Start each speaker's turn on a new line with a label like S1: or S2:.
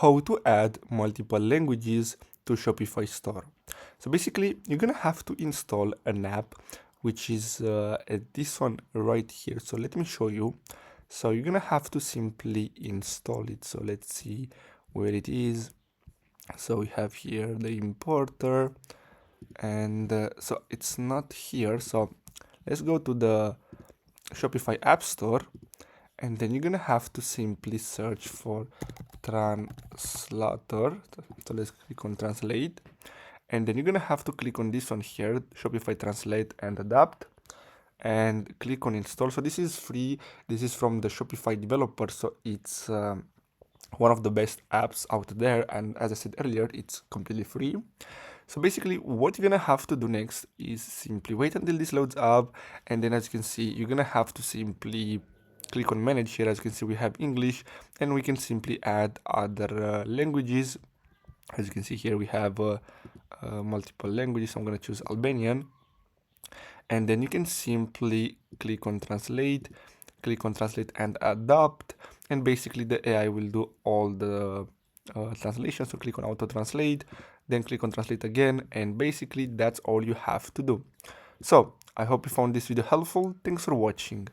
S1: how to add multiple languages to Shopify store. So basically, you're gonna have to install an app, which is this one right here. So let me show you. So you're gonna have to simply install it. So let's see where it is. So we have here the importer, and so it's not here. So let's go to the Shopify App Store, and then you're gonna have to simply search for translator. So let's click on translate, and then you're gonna have to click on this one here, Shopify Translate and Adapt, and click on install. So this is free. This is from the Shopify developer, so it's one of the best apps out there, and as I said earlier, it's completely free. So basically what you're gonna have to do next is simply wait until this loads up, and then as you can see, you're gonna have to simply click on manage here. As you can see, we have English, and we can simply add other languages. As you can see here, we have multiple languages. I'm gonna choose Albanian, and then you can simply click on translate and adopt, and basically the AI will do all the translation. So click on auto translate, then click on translate again, and basically that's all you have to do. So I hope you found this video helpful. Thanks for watching.